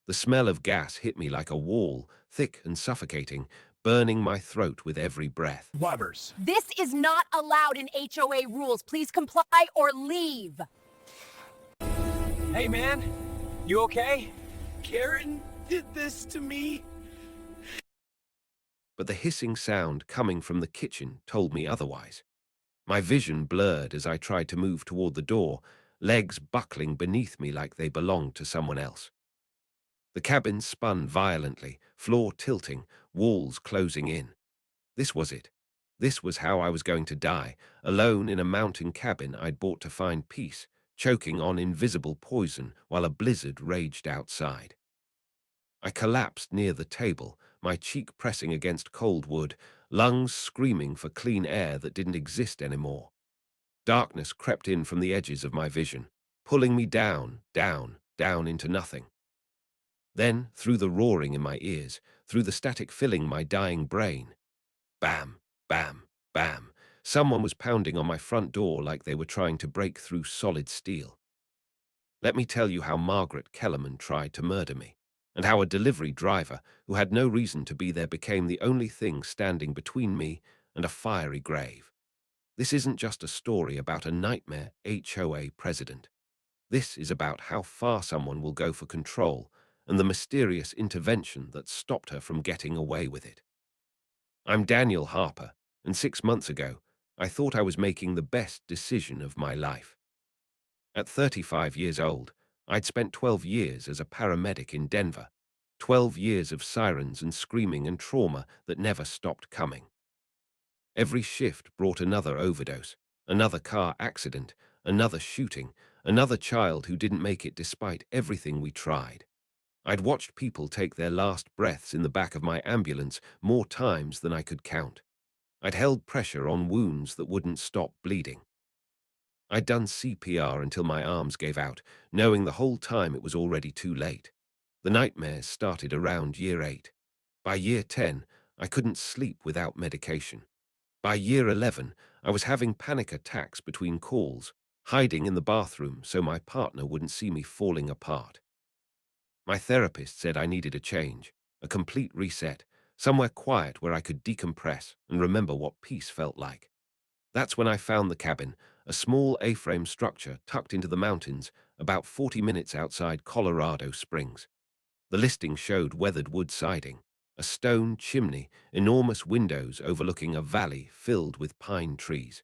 The smell of gas hit me like a wall, thick and suffocating, burning my throat with every breath. Robbers. This is not allowed in HOA rules. Please comply or leave. Hey, man. You okay? Karen did this to me. But the hissing sound coming from the kitchen told me otherwise. My vision blurred as I tried to move toward the door, legs buckling beneath me like they belonged to someone else. The cabin spun violently, floor tilting, walls closing in. This was it. This was how I was going to die, alone in a mountain cabin I'd bought to find peace, choking on invisible poison while a blizzard raged outside. I collapsed near the table, my cheek pressing against cold wood, lungs screaming for clean air that didn't exist anymore. Darkness crept in from the edges of my vision, pulling me down, down, down into nothing. Then, through the roaring in my ears, through the static filling my dying brain, bam, bam, bam, someone was pounding on my front door like they were trying to break through solid steel. Let me tell you how Margaret Kellerman tried to murder me, and how a delivery driver who had no reason to be there became the only thing standing between me and a fiery grave. This isn't just a story about a nightmare HOA president. This is about how far someone will go for control and the mysterious intervention that stopped her from getting away with it. I'm Daniel Harper, and 6 months ago, I thought I was making the best decision of my life. At 35 years old, I'd spent 12 years as a paramedic in Denver, 12 years of sirens and screaming and trauma that never stopped coming. Every shift brought another overdose, another car accident, another shooting, another child who didn't make it despite everything we tried. I'd watched people take their last breaths in the back of my ambulance more times than I could count. I'd held pressure on wounds that wouldn't stop bleeding. I'd done CPR until my arms gave out, knowing the whole time it was already too late. The nightmares started around year 8. By year 10, I couldn't sleep without medication. By year 11, I was having panic attacks between calls, hiding in the bathroom so my partner wouldn't see me falling apart. My therapist said I needed a change, a complete reset, somewhere quiet where I could decompress and remember what peace felt like. That's when I found the cabin, a small A-frame structure tucked into the mountains about 40 minutes outside Colorado Springs. The listing showed weathered wood siding, a stone chimney, enormous windows overlooking a valley filled with pine trees.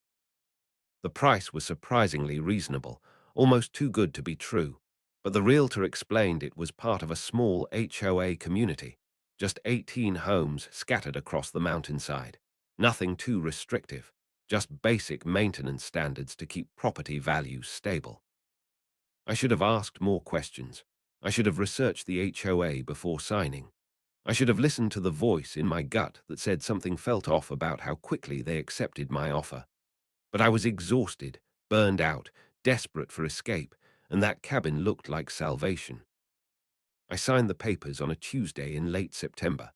The price was surprisingly reasonable, almost too good to be true, but the realtor explained it was part of a small HOA community, just 18 homes scattered across the mountainside. Nothing too restrictive, just basic maintenance standards to keep property values stable. I should have asked more questions. I should have researched the HOA before signing. I should have listened to the voice in my gut that said something felt off about how quickly they accepted my offer. But I was exhausted, burned out, desperate for escape, and that cabin looked like salvation. I signed the papers on a Tuesday in late September.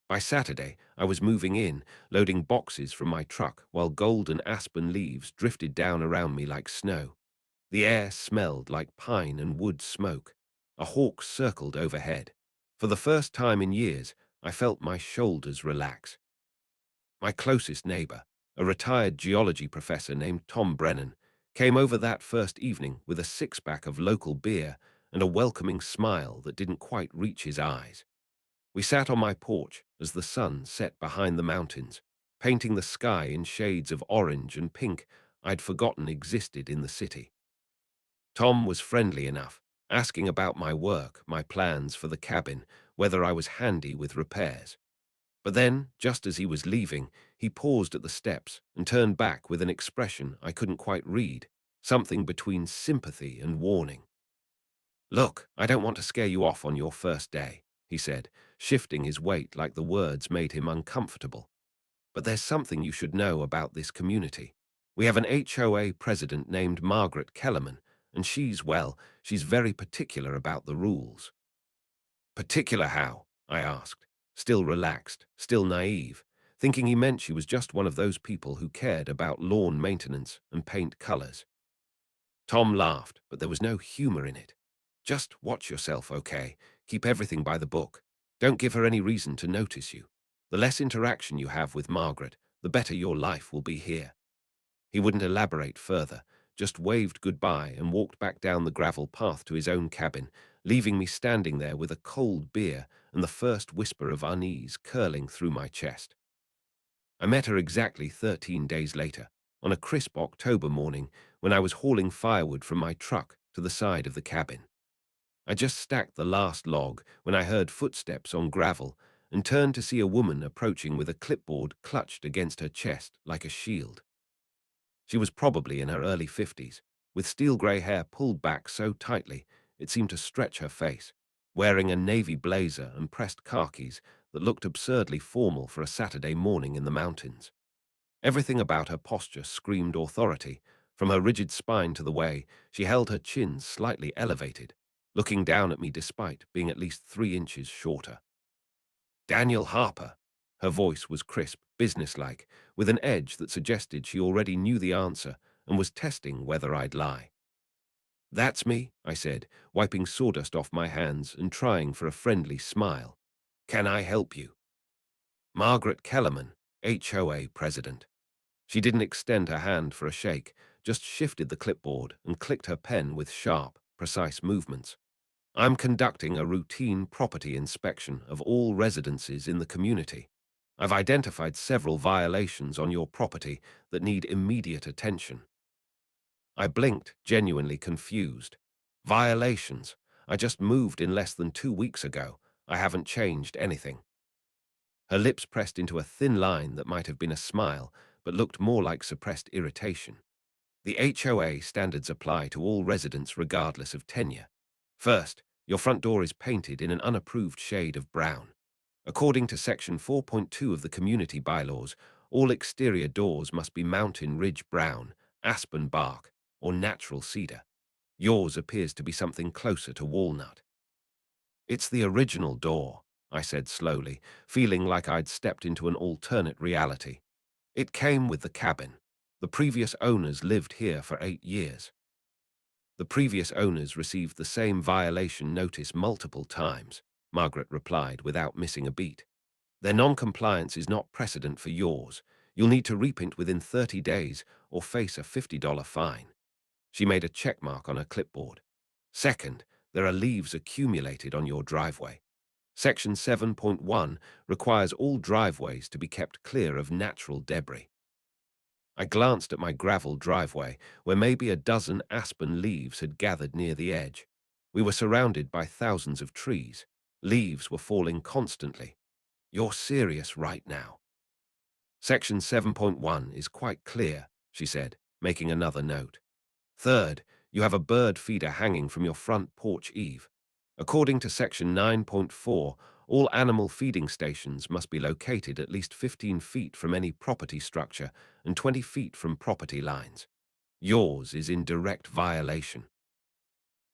By Saturday, I was moving in, loading boxes from my truck while golden aspen leaves drifted down around me like snow. The air smelled like pine and wood smoke. A hawk circled overhead. For the first time in years, I felt my shoulders relax. My closest neighbor, a retired geology professor named Tom Brennan, came over that first evening with a six-pack of local beer and a welcoming smile that didn't quite reach his eyes. We sat on my porch as the sun set behind the mountains, painting the sky in shades of orange and pink I'd forgotten existed in the city. Tom was friendly enough, asking about my work, my plans for the cabin, whether I was handy with repairs. But then, just as he was leaving, he paused at the steps and turned back with an expression I couldn't quite read, something between sympathy and warning. "Look, I don't want to scare you off on your first day," he said, shifting his weight like the words made him uncomfortable. "But there's something you should know about this community. We have an HOA president named Margaret Kellerman, and she's very particular about the rules." "Particular how?" I asked, still relaxed, still naive, thinking he meant she was just one of those people who cared about lawn maintenance and paint colors. Tom laughed, but there was no humor in it. "Just watch yourself, okay? Keep everything by the book. Don't give her any reason to notice you. The less interaction you have with Margaret, the better your life will be here." He wouldn't elaborate further, just waved goodbye and walked back down the gravel path to his own cabin, leaving me standing there with a cold beer and the first whisper of unease curling through my chest. I met her exactly 13 days later, on a crisp October morning when I was hauling firewood from my truck to the side of the cabin. I just stacked the last log when I heard footsteps on gravel and turned to see a woman approaching with a clipboard clutched against her chest like a shield. She was probably in her early 50s, with steel-grey hair pulled back so tightly it seemed to stretch her face, wearing a navy blazer and pressed khakis that looked absurdly formal for a Saturday morning in the mountains. Everything about her posture screamed authority, from her rigid spine to the way she held her chin slightly elevated, looking down at me despite being at least 3 inches shorter. "Daniel Harper." Her voice was crisp, businesslike, with an edge that suggested she already knew the answer and was testing whether I'd lie. "That's me," I said, wiping sawdust off my hands and trying for a friendly smile. "Can I help you?" "Margaret Kellerman, HOA president." She didn't extend her hand for a shake, just shifted the clipboard and clicked her pen with sharp, precise movements. "I'm conducting a routine property inspection of all residences in the community. I've identified several violations on your property that need immediate attention." I blinked, genuinely confused. "Violations? I just moved in less than 2 weeks ago. I haven't changed anything." Her lips pressed into a thin line that might have been a smile, but looked more like suppressed irritation. "The HOA standards apply to all residents regardless of tenure. First, your front door is painted in an unapproved shade of brown. According to Section 4.2 of the Community Bylaws, all exterior doors must be mountain ridge brown, aspen bark, or natural cedar. Yours appears to be something closer to walnut." "It's the original door," I said slowly, feeling like I'd stepped into an alternate reality. "It came with the cabin. The previous owners lived here for 8 years." "The previous owners received the same violation notice multiple times," Margaret replied without missing a beat. "Their non-compliance is not precedent for yours. You'll need to repaint within 30 days or face a $50 fine." She made a check mark on her clipboard. "Second, there are leaves accumulated on your driveway. Section 7.1 requires all driveways to be kept clear of natural debris." I glanced at my gravel driveway, where maybe a dozen aspen leaves had gathered near the edge. We were surrounded by thousands of trees. Leaves were falling constantly. "You're serious right now." "Section 7.1 is quite clear," she said, making another note. "Third, you have a bird feeder hanging from your front porch eave. According to Section 9.4, all animal feeding stations must be located at least 15 feet from any property structure and 20 feet from property lines. Yours is in direct violation."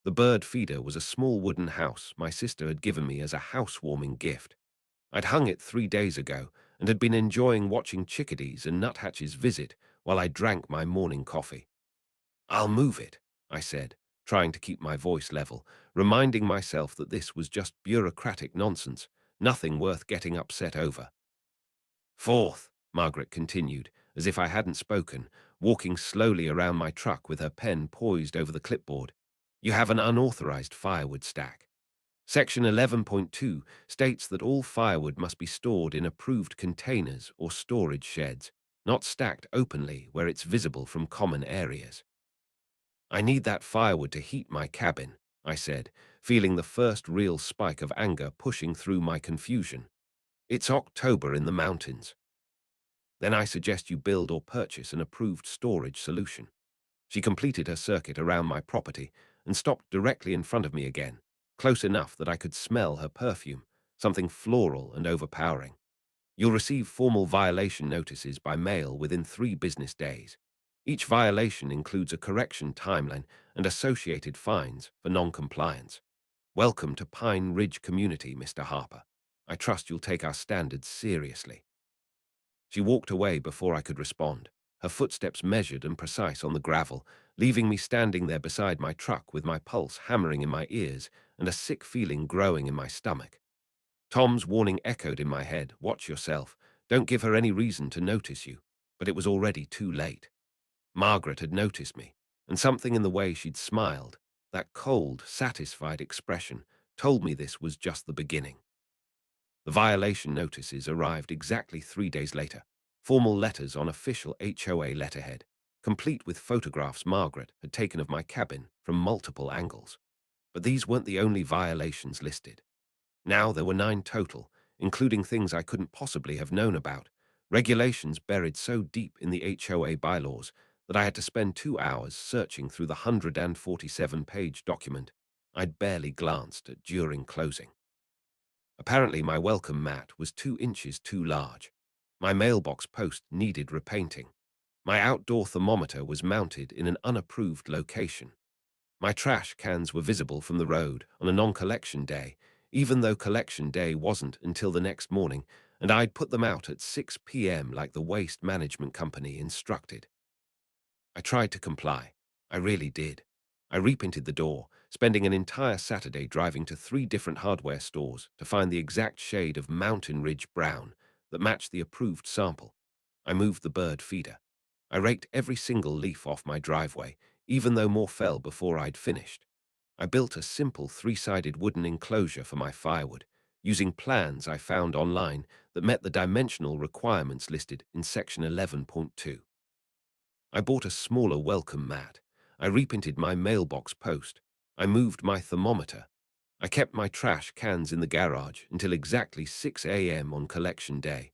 The bird feeder was a small wooden house my sister had given me as a housewarming gift. I'd hung it 3 days ago and had been enjoying watching chickadees and nuthatches visit while I drank my morning coffee. "I'll move it," I said, trying to keep my voice level, reminding myself that this was just bureaucratic nonsense, nothing worth getting upset over. "Fourth," Margaret continued, as if I hadn't spoken, walking slowly around my truck with her pen poised over the clipboard, "you have an unauthorized firewood stack. Section 11.2 states that all firewood must be stored in approved containers or storage sheds, not stacked openly where it's visible from common areas." "I need that firewood to heat my cabin," I said, feeling the first real spike of anger pushing through my confusion. "It's October in the mountains." "Then I suggest you build or purchase an approved storage solution." She completed her circuit around my property and stopped directly in front of me again, close enough that I could smell her perfume, something floral and overpowering. "You'll receive formal violation notices by mail within 3 business days. Each violation includes a correction timeline and associated fines for non-compliance. Welcome to Pine Ridge Community, Mr. Harper. I trust you'll take our standards seriously." She walked away before I could respond, her footsteps measured and precise on the gravel, leaving me standing there beside my truck with my pulse hammering in my ears and a sick feeling growing in my stomach. Tom's warning echoed in my head, "Watch yourself. Don't give her any reason to notice you." But it was already too late. Margaret had noticed me, and something in the way she'd smiled, that cold, satisfied expression, told me this was just the beginning. The violation notices arrived exactly 3 days later, formal letters on official HOA letterhead, complete with photographs Margaret had taken of my cabin from multiple angles. But these weren't the only violations listed. Now there were 9 total, including things I couldn't possibly have known about, regulations buried so deep in the HOA bylaws that I had to spend 2 hours searching through the 147-page document I'd barely glanced at during closing. Apparently my welcome mat was 2 inches too large. My mailbox post needed repainting. My outdoor thermometer was mounted in an unapproved location. My trash cans were visible from the road on a non-collection day, even though collection day wasn't until the next morning, and I'd put them out at 6 p.m. like the waste management company instructed. I tried to comply. I really did. I repainted the door, spending an entire Saturday driving to 3 different hardware stores to find the exact shade of Mountain Ridge brown that matched the approved sample. I moved the bird feeder. I raked every single leaf off my driveway, even though more fell before I'd finished. I built a simple 3-sided wooden enclosure for my firewood, using plans I found online that met the dimensional requirements listed in Section 11.2. I bought a smaller welcome mat. I repainted my mailbox post. I moved my thermometer. I kept my trash cans in the garage until exactly 6 a.m. on collection day.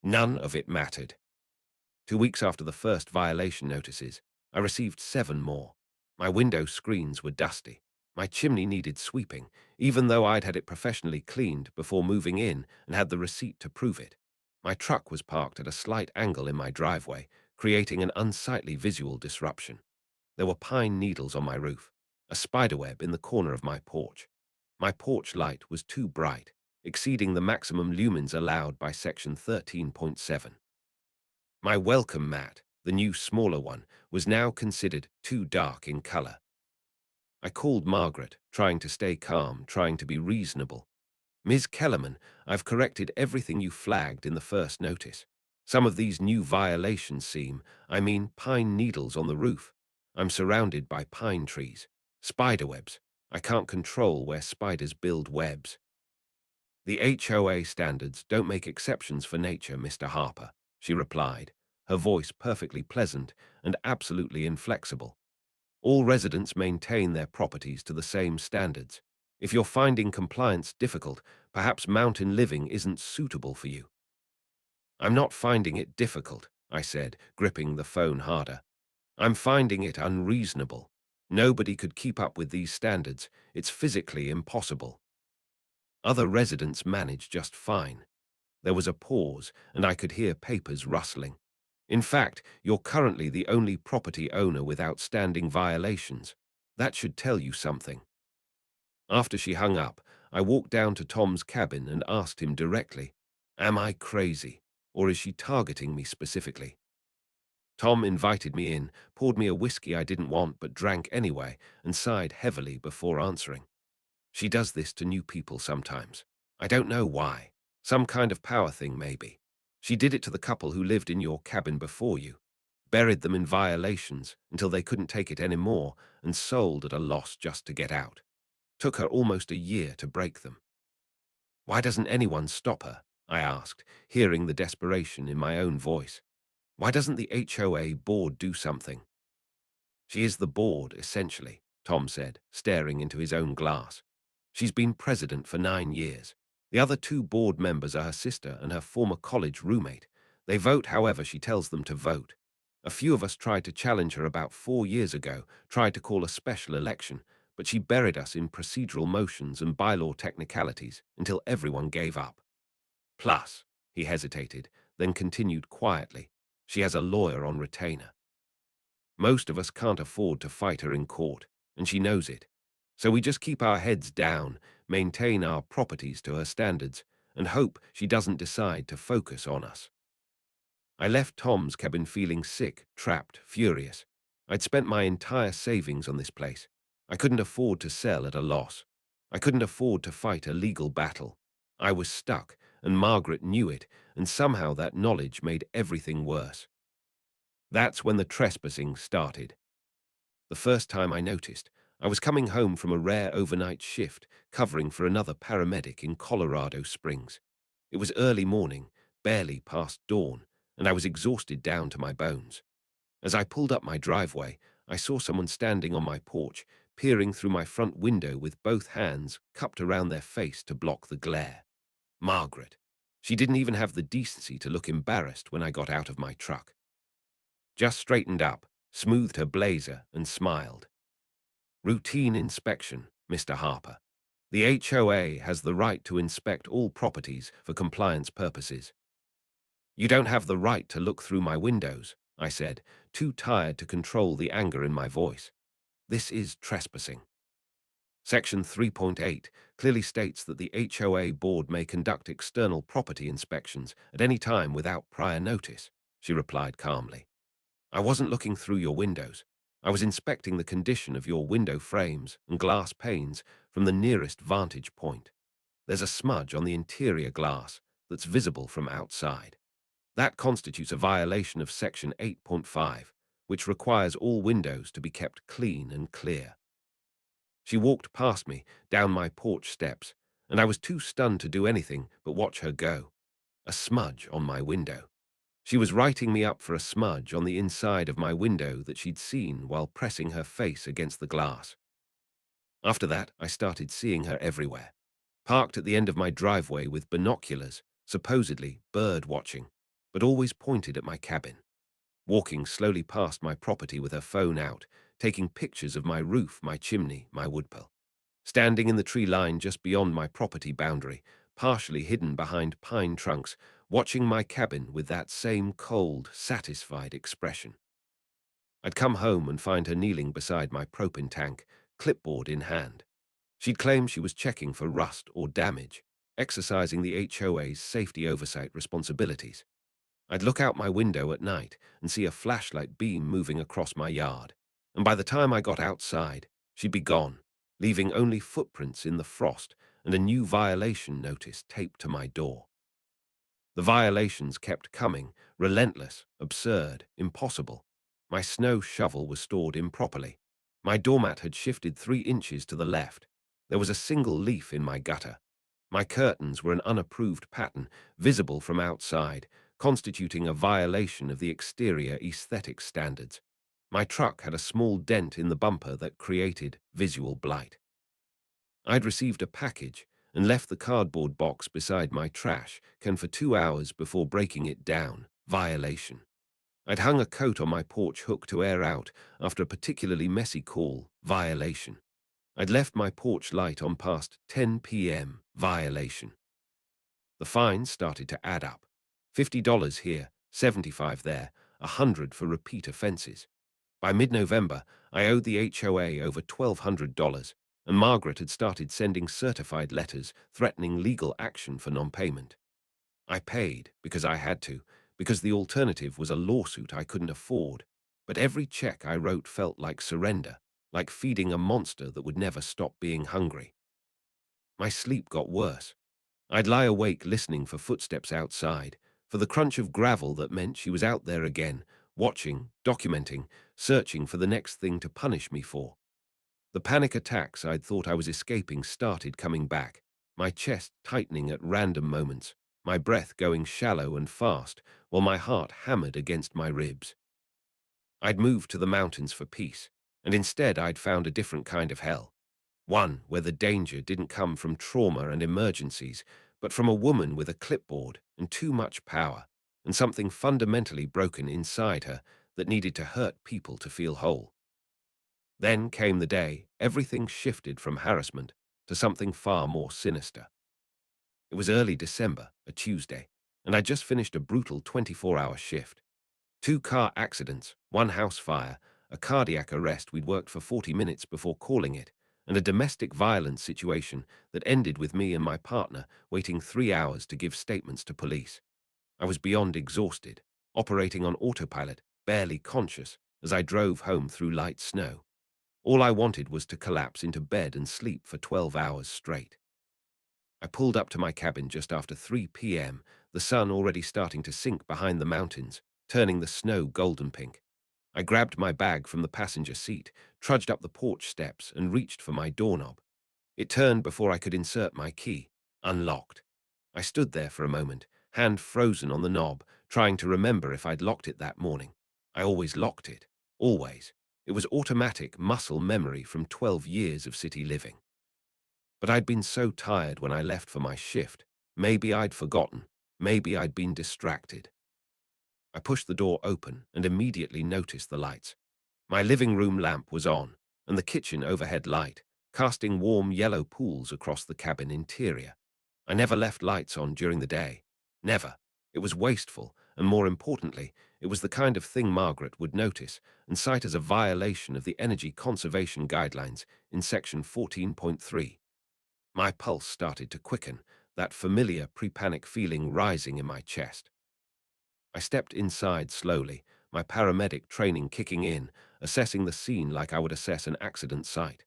None of it mattered. 2 weeks after the first violation notices, I received 7 more. My window screens were dusty. My chimney needed sweeping, even though I'd had it professionally cleaned before moving in and had the receipt to prove it. My truck was parked at a slight angle in my driveway, creating an unsightly visual disruption. There were pine needles on my roof, a spiderweb in the corner of my porch. My porch light was too bright, exceeding the maximum lumens allowed by Section 13.7. My welcome mat, the new smaller one, was now considered too dark in color. I called Margaret, trying to stay calm, trying to be reasonable. "Ms. Kellerman, I've corrected everything you flagged in the first notice. Some of these new violations seem, pine needles on the roof. I'm surrounded by pine trees, spiderwebs. I can't control where spiders build webs. The HOA standards don't make exceptions for nature, Mr. Harper," she replied, her voice perfectly pleasant and absolutely inflexible. "All residents maintain their properties to the same standards. If you're finding compliance difficult, perhaps mountain living isn't suitable for you." "I'm not finding it difficult," I said, gripping the phone harder. "I'm finding it unreasonable. Nobody could keep up with these standards. It's physically impossible. Other residents manage just fine." There was a pause, and I could hear papers rustling. "In fact, you're currently the only property owner with outstanding violations. That should tell you something." After she hung up, I walked down to Tom's cabin and asked him directly, "Am I crazy, or is she targeting me specifically?" Tom invited me in, poured me a whiskey I didn't want but drank anyway, and sighed heavily before answering. "She does this to new people sometimes. I don't know why. Some kind of power thing, maybe. She did it to the couple who lived in your cabin before you. Buried them in violations until they couldn't take it anymore and sold at a loss just to get out. Took her almost a year to break them." "Why doesn't anyone stop her?" I asked, hearing the desperation in my own voice. "Why doesn't the HOA board do something?" "She is the board, essentially," Tom said, staring into his own glass. "She's been president for 9 years. The other 2 board members are her sister and her former college roommate. They vote however she tells them to vote. A few of us tried to challenge her about 4 years ago, tried to call a special election, but she buried us in procedural motions and bylaw technicalities until everyone gave up. Plus," he hesitated, then continued quietly, "she has a lawyer on retainer. Most of us can't afford to fight her in court, and she knows it. So we just keep our heads down, maintain our properties to her standards, and hope she doesn't decide to focus on us." I left Tom's cabin feeling sick, trapped, furious. I'd spent my entire savings on this place. I couldn't afford to sell at a loss. I couldn't afford to fight a legal battle. I was stuck, and Margaret knew it, and somehow that knowledge made everything worse. That's when the trespassing started. The first time I noticed, I was coming home from a rare overnight shift, covering for another paramedic in Colorado Springs. It was early morning, barely past dawn, and I was exhausted down to my bones. As I pulled up my driveway, I saw someone standing on my porch, peering through my front window with both hands cupped around their face to block the glare. Margaret. She didn't even have the decency to look embarrassed when I got out of my truck. Just straightened up, smoothed her blazer, and smiled. Routine inspection, Mr. Harper. The HOA has the right to inspect all properties for compliance purposes. You don't have the right to look through my windows, I said, too tired to control the anger in my voice. This is trespassing. Section 3.8 clearly states that the HOA board may conduct external property inspections at any time without prior notice, she replied calmly. I wasn't looking through your windows. I was inspecting the condition of your window frames and glass panes from the nearest vantage point. There's a smudge on the interior glass that's visible from outside. That constitutes a violation of Section 8.5, which requires all windows to be kept clean and clear. She walked past me, down my porch steps, and I was too stunned to do anything but watch her go. A smudge on my window. She was writing me up for a smudge on the inside of my window that she'd seen while pressing her face against the glass. After that, I started seeing her everywhere. Parked at the end of my driveway with binoculars, supposedly bird watching, but always pointed at my cabin. Walking slowly past my property with her phone out, taking pictures of my roof, my chimney, my woodpile. Standing in the tree line just beyond my property boundary, partially hidden behind pine trunks, watching my cabin with that same cold, satisfied expression. I'd come home and find her kneeling beside my propane tank, clipboard in hand. She'd claim she was checking for rust or damage, exercising the HOA's safety oversight responsibilities. I'd look out my window at night and see a flashlight beam moving across my yard, and by the time I got outside, she'd be gone, leaving only footprints in the frost and a new violation notice taped to my door. The violations kept coming, relentless, absurd, impossible. My snow shovel was stored improperly. My doormat had shifted 3 inches to the left. There was a single leaf in my gutter. My curtains were an unapproved pattern, visible from outside, constituting a violation of the exterior aesthetic standards. My truck had a small dent in the bumper that created visual blight. I'd received a package and left the cardboard box beside my trash can for 2 hours before breaking it down. Violation. I'd hung a coat on my porch hook to air out after a particularly messy call. Violation. I'd left my porch light on past 10 p.m. Violation. The fines started to add up. $50 here, $75 there, $100 for repeat offenses. By mid-November, I owed the HOA over $1,200, and Margaret had started sending certified letters threatening legal action for non-payment. I paid because I had to, because the alternative was a lawsuit I couldn't afford, but every check I wrote felt like surrender, like feeding a monster that would never stop being hungry. My sleep got worse. I'd lie awake listening for footsteps outside, for the crunch of gravel that meant she was out there again, watching, documenting, searching for the next thing to punish me for. The panic attacks I'd thought I was escaping started coming back, my chest tightening at random moments, my breath going shallow and fast, while my heart hammered against my ribs. I'd moved to the mountains for peace, and instead I'd found a different kind of hell. One where the danger didn't come from trauma and emergencies, but from a woman with a clipboard and too much power, and something fundamentally broken inside her that needed to hurt people to feel whole. Then came the day everything shifted from harassment to something far more sinister. It was early December, a Tuesday, and I'd just finished a brutal 24-hour shift. 2 car accidents, 1 house fire, a cardiac arrest we'd worked for 40 minutes before calling it, and a domestic violence situation that ended with me and my partner waiting 3 hours to give statements to police. I was beyond exhausted, operating on autopilot, barely conscious, as I drove home through light snow. All I wanted was to collapse into bed and sleep for 12 hours straight. I pulled up to my cabin just after 3 p.m., the sun already starting to sink behind the mountains, turning the snow golden pink. I grabbed my bag from the passenger seat, trudged up the porch steps, and reached for my doorknob. It turned before I could insert my key. Unlocked. I stood there for a moment, hand frozen on the knob, trying to remember if I'd locked it that morning. I always locked it. Always. It was automatic muscle memory from 12 years of city living. But I'd been so tired when I left for my shift. Maybe I'd forgotten. Maybe I'd been distracted. I pushed the door open and immediately noticed the lights. My living room lamp was on, and the kitchen overhead light, casting warm yellow pools across the cabin interior. I never left lights on during the day. Never. It was wasteful, and more importantly, it was the kind of thing Margaret would notice and cite as a violation of the energy conservation guidelines in section 14.3. My pulse started to quicken, that familiar pre-panic feeling rising in my chest. I stepped inside slowly, my paramedic training kicking in, assessing the scene like I would assess an accident site.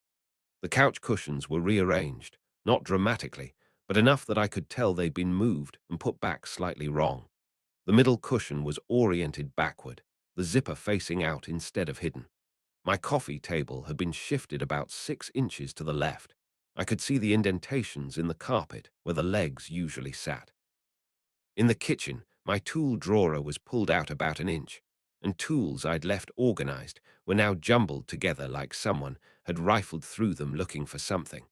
The couch cushions were rearranged, not dramatically, but enough that I could tell they'd been moved and put back slightly wrong. The middle cushion was oriented backward, the zipper facing out instead of hidden. My coffee table had been shifted about 6 inches to the left. I could see the indentations in the carpet where the legs usually sat. In the kitchen, my tool drawer was pulled out about an inch, and tools I'd left organized were now jumbled together like someone had rifled through them looking for something.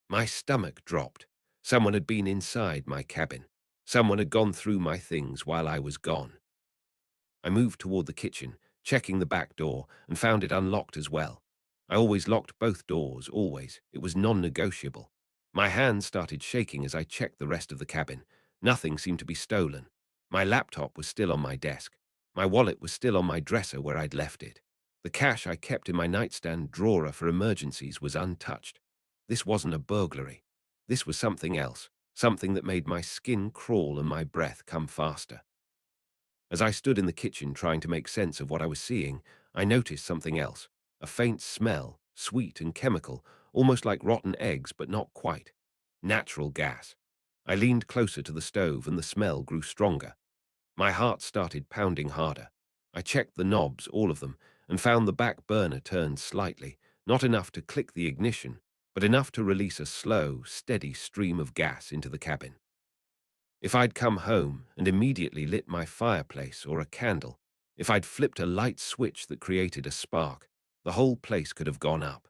My stomach dropped. Someone had been inside my cabin. Someone had gone through my things while I was gone. I moved toward the kitchen, checking the back door, and found it unlocked as well. I always locked both doors, always. It was non-negotiable. My hands started shaking as I checked the rest of the cabin. Nothing seemed to be stolen. My laptop was still on my desk. My wallet was still on my dresser where I'd left it. The cash I kept in my nightstand drawer for emergencies was untouched. This wasn't a burglary. This was something else, something that made my skin crawl and my breath come faster. As I stood in the kitchen trying to make sense of what I was seeing, I noticed something else. A faint smell, sweet and chemical, almost like rotten eggs, but not quite. Natural gas. I leaned closer to the stove and the smell grew stronger. My heart started pounding harder. I checked the knobs, all of them, and found the back burner turned slightly, not enough to click the ignition, but enough to release a slow, steady stream of gas into the cabin. If I'd come home and immediately lit my fireplace or a candle, if I'd flipped a light switch that created a spark, the whole place could have gone up.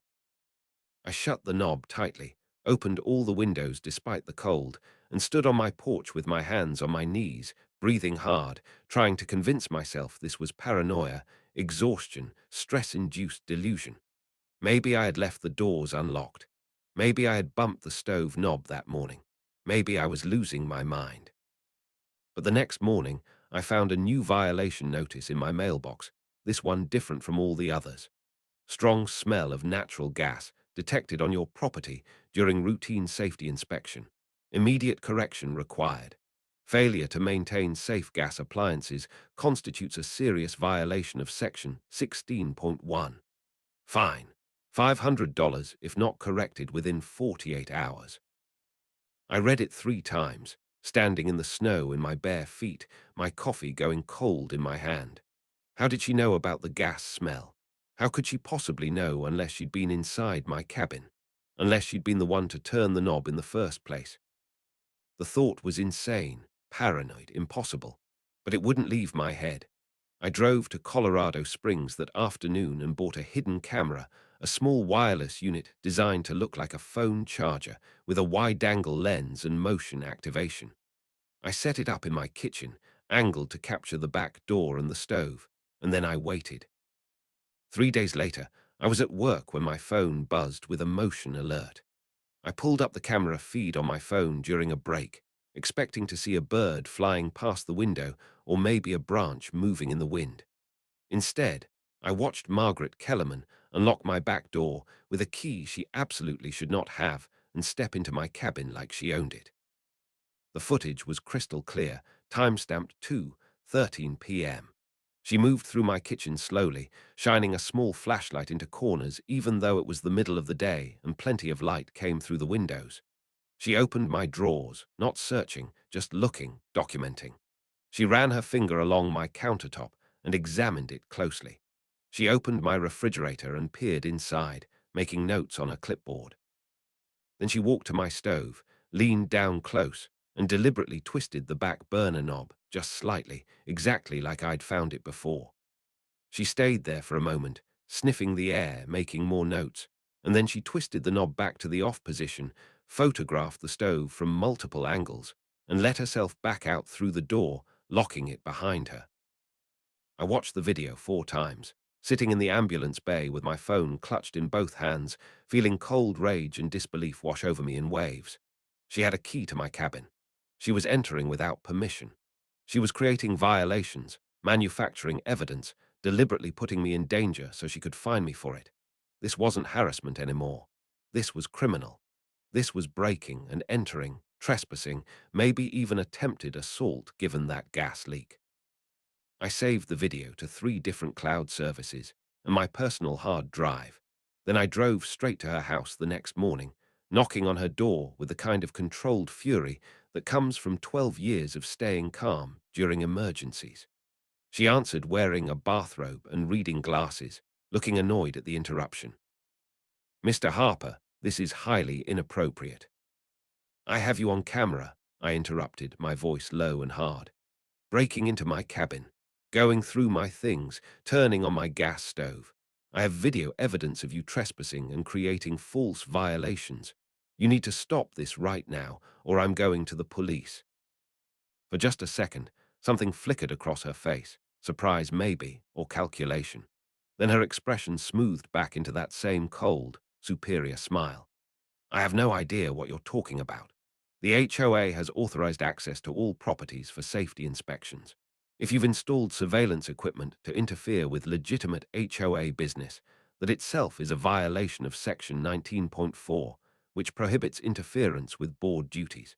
I shut the knob tightly, opened all the windows despite the cold, and stood on my porch with my hands on my knees, breathing hard, trying to convince myself this was paranoia, exhaustion, stress-induced delusion. Maybe I had left the doors unlocked. Maybe I had bumped the stove knob that morning. Maybe I was losing my mind. But the next morning, I found a new violation notice in my mailbox, this one different from all the others. Strong smell of natural gas detected on your property during routine safety inspection. Immediate correction required. Failure to maintain safe gas appliances constitutes a serious violation of Section 16.1. Fine. $500 if not corrected within 48 hours. I read it 3 times, standing in the snow in my bare feet, my coffee going cold in my hand. How did she know about the gas smell? How could she possibly know unless she'd been inside my cabin? Unless she'd been the one to turn the knob in the first place? The thought was insane, paranoid, impossible, but it wouldn't leave my head. I drove to Colorado Springs that afternoon and bought a hidden camera, a small wireless unit designed to look like a phone charger with a wide-angle lens and motion activation. I set it up in my kitchen, angled to capture the back door and the stove, and then I waited. 3 days later, I was at work when my phone buzzed with a motion alert. I pulled up the camera feed on my phone during a break, expecting to see a bird flying past the window or maybe a branch moving in the wind. Instead, I watched Margaret Kellerman unlock my back door with a key she absolutely should not have and step into my cabin like she owned it. The footage was crystal clear, time-stamped 2:13 p.m. She moved through my kitchen slowly, shining a small flashlight into corners even though it was the middle of the day and plenty of light came through the windows. She opened my drawers, not searching, just looking, documenting. She ran her finger along my countertop and examined it closely. She opened my refrigerator and peered inside, making notes on her clipboard. Then she walked to my stove, leaned down close, and deliberately twisted the back burner knob just slightly, exactly like I'd found it before. She stayed there for a moment, sniffing the air, making more notes, and then she twisted the knob back to the off position, photographed the stove from multiple angles, and let herself back out through the door, locking it behind her. I watched the video 4 times, sitting in the ambulance bay with my phone clutched in both hands, feeling cold rage and disbelief wash over me in waves. She had a key to my cabin. She was entering without permission. She was creating violations, manufacturing evidence, deliberately putting me in danger so she could find me for it. This wasn't harassment anymore. This was criminal. This was breaking and entering, trespassing, maybe even attempted assault given that gas leak. I saved the video to 3 different cloud services and my personal hard drive. Then I drove straight to her house the next morning, knocking on her door with the kind of controlled fury that comes from 12 years of staying calm during emergencies. She answered wearing a bathrobe and reading glasses, looking annoyed at the interruption. "Mr. Harper, this is highly inappropriate." "I have you on camera," I interrupted, my voice low and hard. "Breaking into my cabin, going through my things, turning on my gas stove. I have video evidence of you trespassing and creating false violations. You need to stop this right now, or I'm going to the police." For just a second, something flickered across her face, surprise maybe, or calculation. Then her expression smoothed back into that same cold, superior smile. "I have no idea what you're talking about. The HOA has authorized access to all properties for safety inspections. If you've installed surveillance equipment to interfere with legitimate HOA business, that itself is a violation of Section 19.4, which prohibits interference with board duties.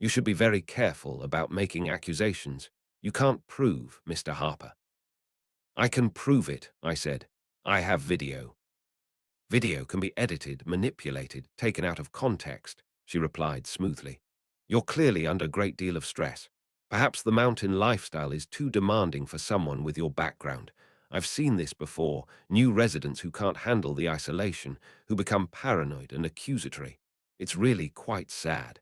You should be very careful about making accusations you can't prove, Mr. Harper." "I can prove it," I said. "I have video." "Video can be edited, manipulated, taken out of context," she replied smoothly. "You're clearly under a great deal of stress. Perhaps the mountain lifestyle is too demanding for someone with your background. I've seen this before, new residents who can't handle the isolation, who become paranoid and accusatory. It's really quite sad."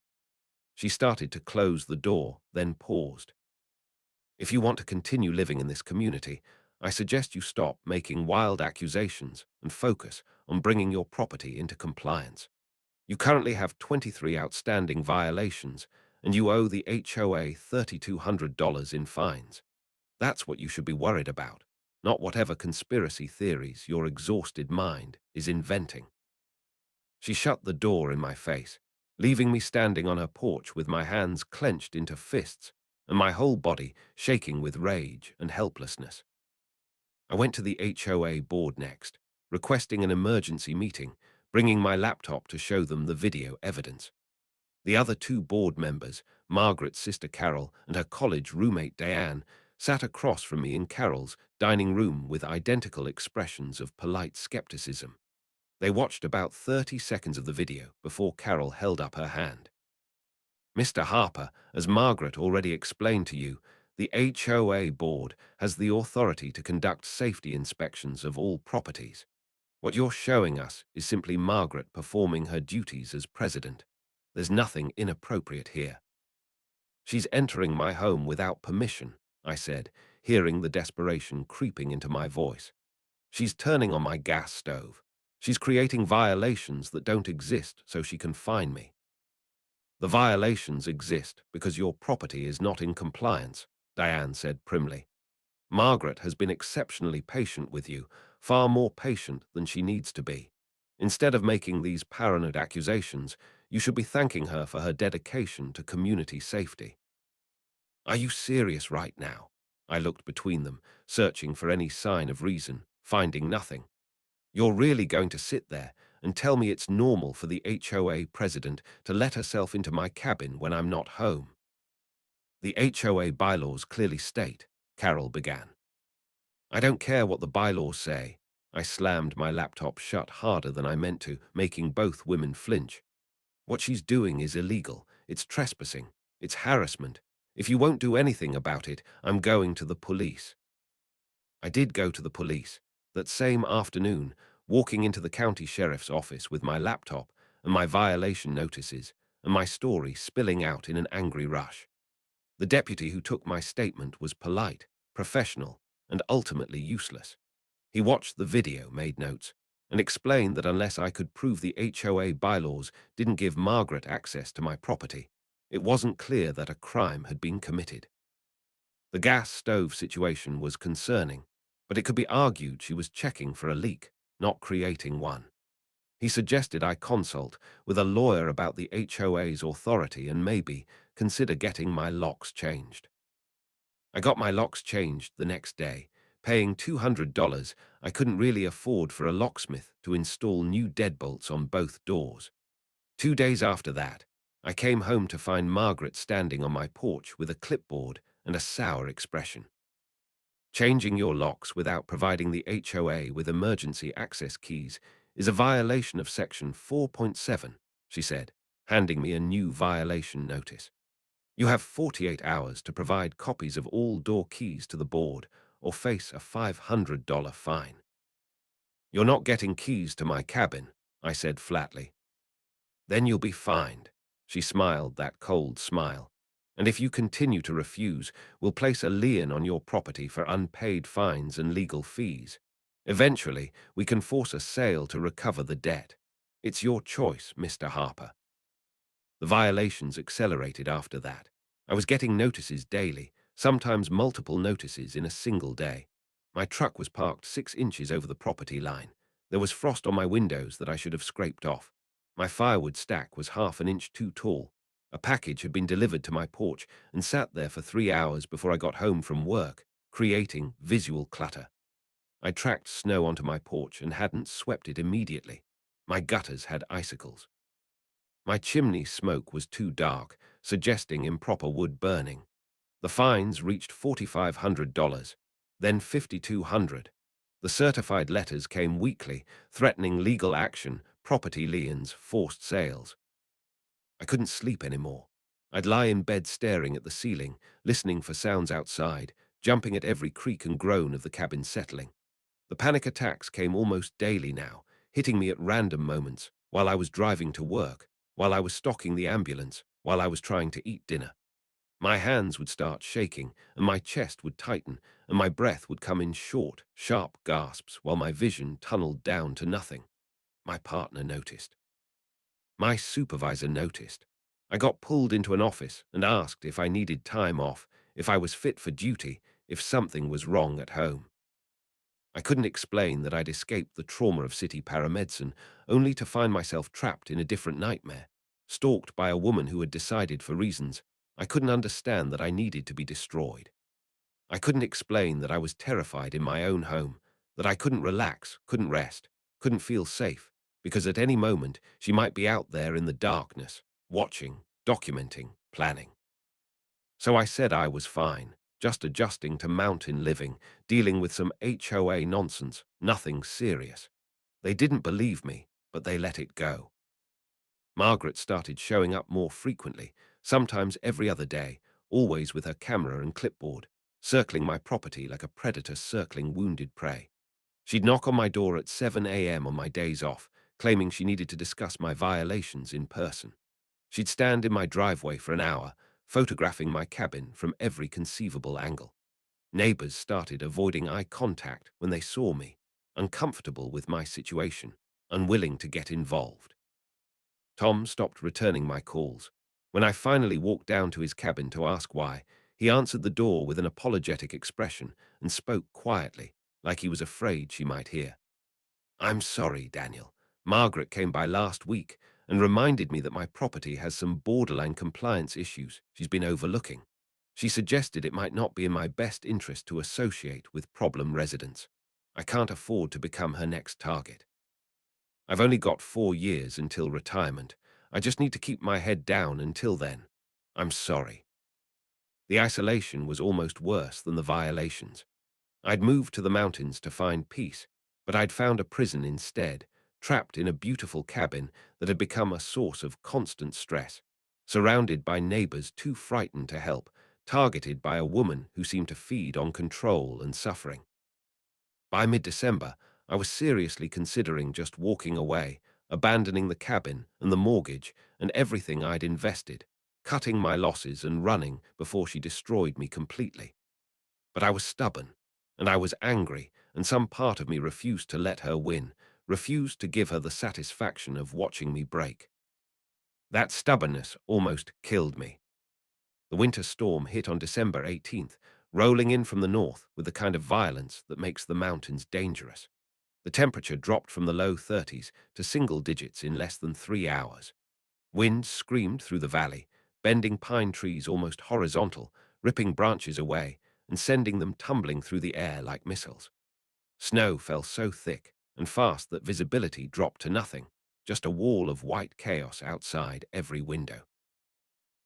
She started to close the door, then paused. "If you want to continue living in this community, I suggest you stop making wild accusations and focus on bringing your property into compliance. You currently have 23 outstanding violations, and you owe the HOA $3,200 in fines. That's what you should be worried about, not whatever conspiracy theories your exhausted mind is inventing." She shut the door in my face, leaving me standing on her porch with my hands clenched into fists and my whole body shaking with rage and helplessness. I went to the HOA board next, requesting an emergency meeting, bringing my laptop to show them the video evidence. The other 2 board members, Margaret's sister Carol and her college roommate Diane, sat across from me in Carol's dining room with identical expressions of polite skepticism. They watched about 30 seconds of the video before Carol held up her hand. "Mr. Harper, as Margaret already explained to you, the HOA board has the authority to conduct safety inspections of all properties. What you're showing us is simply Margaret performing her duties as president. There's nothing inappropriate here." "She's entering my home without permission," I said, hearing the desperation creeping into my voice. "She's turning on my gas stove. She's creating violations that don't exist so she can fine me." "The violations exist because your property is not in compliance," Diane said primly. "Margaret has been exceptionally patient with you, far more patient than she needs to be. Instead of making these paranoid accusations, you should be thanking her for her dedication to community safety." "Are you serious right now?" I looked between them, searching for any sign of reason, finding nothing. "You're really going to sit there and tell me it's normal for the HOA president to let herself into my cabin when I'm not home?" "The HOA bylaws clearly state," Carol began. I don't care what the bylaws say. I slammed my laptop shut harder than I meant to, making both women flinch. What she's doing is illegal. It's trespassing. It's harassment. If you won't do anything about it, I'm going to the police. I did go to the police. That same afternoon, walking into the county sheriff's office with my laptop and my violation notices and my story spilling out in an angry rush. The deputy who took my statement was polite, professional, and ultimately useless. He watched the video, made notes, and explained that unless I could prove the HOA bylaws didn't give Margaret access to my property, it wasn't clear that a crime had been committed. The gas stove situation was concerning, but it could be argued she was checking for a leak, not creating one. He suggested I consult with a lawyer about the HOA's authority and maybe consider getting my locks changed. I got my locks changed the next day, paying $200 I couldn't really afford for a locksmith to install new deadbolts on both doors. 2 days after that, I came home to find Margaret standing on my porch with a clipboard and a sour expression. Changing your locks without providing the HOA with emergency access keys is a violation of Section 4.7, she said, handing me a new violation notice. You have 48 hours to provide copies of all door keys to the board or face a $500 fine. You're not getting keys to my cabin, I said flatly. Then you'll be fined. She smiled that cold smile. And if you continue to refuse, we'll place a lien on your property for unpaid fines and legal fees. Eventually, we can force a sale to recover the debt. It's your choice, Mr. Harper. The violations accelerated after that. I was getting notices daily, sometimes multiple notices in a single day. My truck was parked 6 inches over the property line. There was frost on my windows that I should have scraped off. My firewood stack was half an inch too tall. A package had been delivered to my porch and sat there for 3 hours before I got home from work, creating visual clutter. I tracked snow onto my porch and hadn't swept it immediately. My gutters had icicles. My chimney smoke was too dark, suggesting improper wood burning. The fines reached $4,500, then $5,200. The certified letters came weekly, threatening legal action, property liens, forced sales. I couldn't sleep anymore. I'd lie in bed staring at the ceiling, listening for sounds outside, jumping at every creak and groan of the cabin settling. The panic attacks came almost daily now, hitting me at random moments, while I was driving to work, while I was stocking the ambulance, while I was trying to eat dinner. My hands would start shaking, and my chest would tighten, and my breath would come in short, sharp gasps while my vision tunneled down to nothing. My partner noticed. My supervisor noticed. I got pulled into an office and asked if I needed time off, if I was fit for duty, if something was wrong at home. I couldn't explain that I'd escaped the trauma of city paramedicine, only to find myself trapped in a different nightmare, stalked by a woman who had decided for reasons I couldn't understand that I needed to be destroyed. I couldn't explain that I was terrified in my own home, that I couldn't relax, couldn't rest, couldn't feel safe, because at any moment she might be out there in the darkness, watching, documenting, planning. So I said I was fine, just adjusting to mountain living, dealing with some HOA nonsense, nothing serious. They didn't believe me, but they let it go. Margaret started showing up more frequently, sometimes every other day, always with her camera and clipboard, circling my property like a predator circling wounded prey. She'd knock on my door at 7 a.m. on my days off, claiming she needed to discuss my violations in person. She'd stand in my driveway for an hour, photographing my cabin from every conceivable angle. Neighbors started avoiding eye contact when they saw me, uncomfortable with my situation, unwilling to get involved. Tom stopped returning my calls. When I finally walked down to his cabin to ask why, he answered the door with an apologetic expression and spoke quietly, like he was afraid she might hear. "I'm sorry, Daniel. Margaret came by last week and reminded me that my property has some borderline compliance issues she's been overlooking. She suggested it might not be in my best interest to associate with problem residents. I can't afford to become her next target. I've only got 4 years until retirement. I just need to keep my head down until then. I'm sorry." The isolation was almost worse than the violations. I'd moved to the mountains to find peace, but I'd found a prison instead, trapped in a beautiful cabin that had become a source of constant stress, surrounded by neighbors too frightened to help, targeted by a woman who seemed to feed on control and suffering. By mid-December, I was seriously considering just walking away, abandoning the cabin and the mortgage and everything I'd invested, cutting my losses and running before she destroyed me completely. But I was stubborn, and I was angry, and some part of me refused to let her win, refused to give her the satisfaction of watching me break. That stubbornness almost killed me. The winter storm hit on December 18th, rolling in from the north with the kind of violence that makes the mountains dangerous. The temperature dropped from the low 30s to single digits in less than 3 hours. Wind screamed through the valley, bending pine trees almost horizontal, ripping branches away and sending them tumbling through the air like missiles. Snow fell so thick and fast that visibility dropped to nothing, just a wall of white chaos outside every window.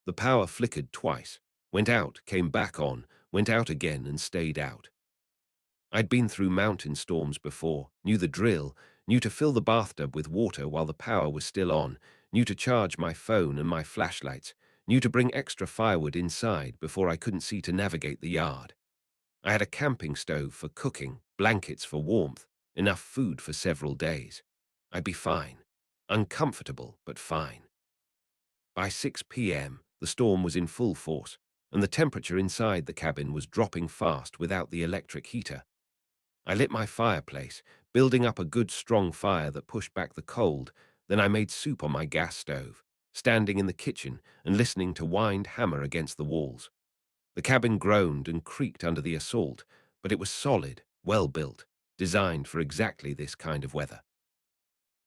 The power flickered twice, went out, came back on, went out again and stayed out. I'd been through mountain storms before, knew the drill, knew to fill the bathtub with water while the power was still on, knew to charge my phone and my flashlights, knew to bring extra firewood inside before I couldn't see to navigate the yard. I had a camping stove for cooking, blankets for warmth, enough food for several days. I'd be fine. Uncomfortable, but fine. By 6 p.m., the storm was in full force, and the temperature inside the cabin was dropping fast without the electric heater. I lit my fireplace, building up a good strong fire that pushed back the cold. Then I made soup on my gas stove, standing in the kitchen and listening to wind hammer against the walls. The cabin groaned and creaked under the assault, but it was solid, well built, designed for exactly this kind of weather.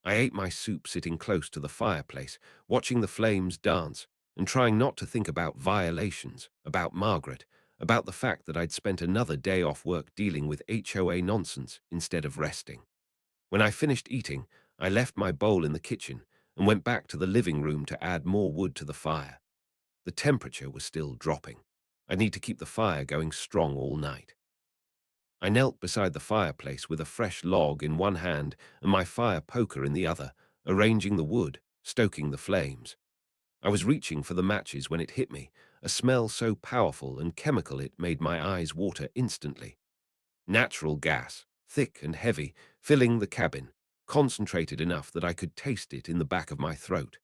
I ate my soup sitting close to the fireplace, watching the flames dance and trying not to think about violations, about Margaret, about the fact that I'd spent another day off work dealing with HOA nonsense instead of resting. When I finished eating, I left my bowl in the kitchen and went back to the living room to add more wood to the fire. The temperature was still dropping. I'd need to keep the fire going strong all night. I knelt beside the fireplace with a fresh log in one hand and my fire poker in the other, arranging the wood, stoking the flames. I was reaching for the matches when it hit me, a smell so powerful and chemical it made my eyes water instantly. Natural gas, thick and heavy, filling the cabin, concentrated enough that I could taste it in the back of my throat.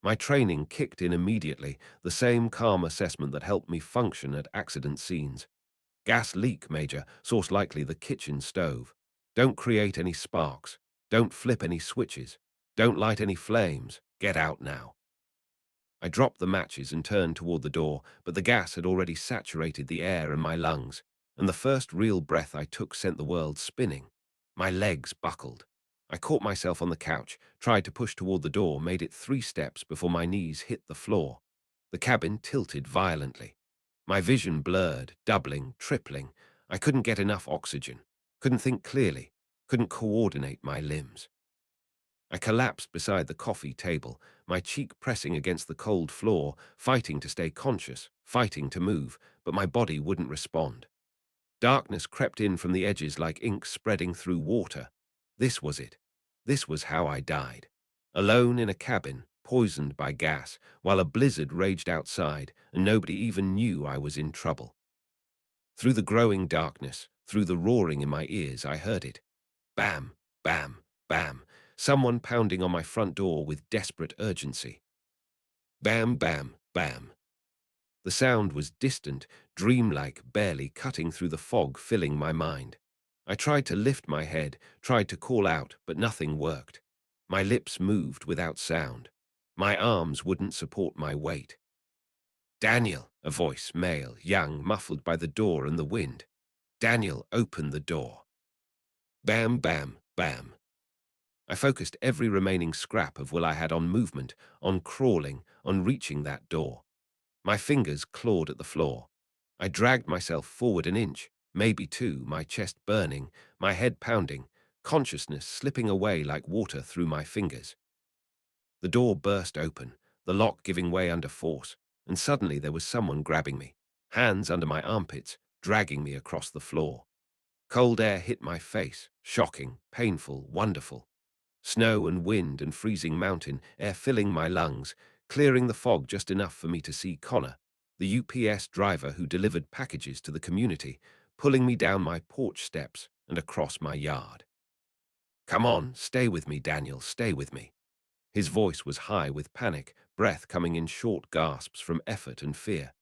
My training kicked in immediately, the same calm assessment that helped me function at accident scenes. Gas leak, Major, source likely the kitchen stove. Don't create any sparks. Don't flip any switches. Don't light any flames. Get out now. I dropped the matches and turned toward the door, but the gas had already saturated the air in my lungs, and the first real breath I took sent the world spinning. My legs buckled. I caught myself on the couch, tried to push toward the door, made it 3 steps before my knees hit the floor. The cabin tilted violently. My vision blurred, doubling, tripling. I couldn't get enough oxygen, couldn't think clearly, couldn't coordinate my limbs. I collapsed beside the coffee table, my cheek pressing against the cold floor, fighting to stay conscious, fighting to move, but my body wouldn't respond. Darkness crept in from the edges like ink spreading through water. This was it. This was how I died. Alone in a cabin, poisoned by gas, while a blizzard raged outside and nobody even knew I was in trouble. Through the growing darkness, through the roaring in my ears, I heard it. Bam, bam, bam. Someone pounding on my front door with desperate urgency. Bam, bam, bam. The sound was distant, dreamlike, barely cutting through the fog filling my mind. I tried to lift my head, tried to call out, but nothing worked. My lips moved without sound. My arms wouldn't support my weight. Daniel, a voice, male, young, muffled by the door and the wind. Daniel, open the door. Bam, bam, bam. I focused every remaining scrap of will I had on movement, on crawling, on reaching that door. My fingers clawed at the floor. I dragged myself forward an inch, maybe two, my chest burning, my head pounding, consciousness slipping away like water through my fingers. The door burst open, the lock giving way under force, and suddenly there was someone grabbing me, hands under my armpits, dragging me across the floor. Cold air hit my face, shocking, painful, wonderful. Snow and wind and freezing mountain air filling my lungs, clearing the fog just enough for me to see Connor, the UPS driver who delivered packages to the community, pulling me down my porch steps and across my yard. "Come on, stay with me, Daniel, stay with me." His voice was high with panic, breath coming in short gasps from effort and fear.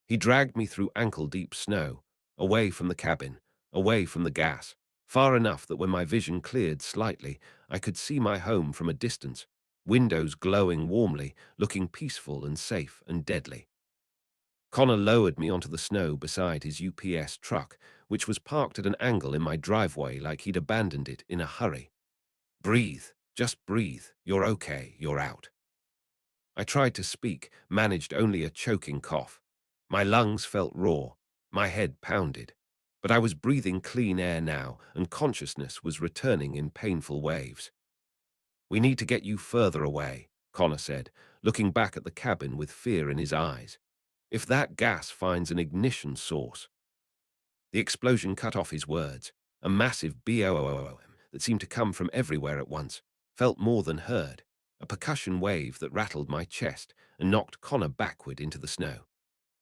He dragged me through ankle-deep snow, away from the cabin, away from the gas, far enough that when my vision cleared slightly, I could see my home from a distance, windows glowing warmly, looking peaceful and safe and deadly. Connor lowered me onto the snow beside his UPS truck, which was parked at an angle in my driveway like he'd abandoned it in a hurry. "Breathe, just breathe. You're okay, you're out." I tried to speak, managed only a choking cough. My lungs felt raw, my head pounded. But I was breathing clean air now, and consciousness was returning in painful waves. "We need to get you further away," Connor said, looking back at the cabin with fear in his eyes. "If that gas finds an ignition source." The explosion cut off his words. A massive boom that seemed to come from everywhere at once, felt more than heard. A percussion wave that rattled my chest and knocked Connor backward into the snow.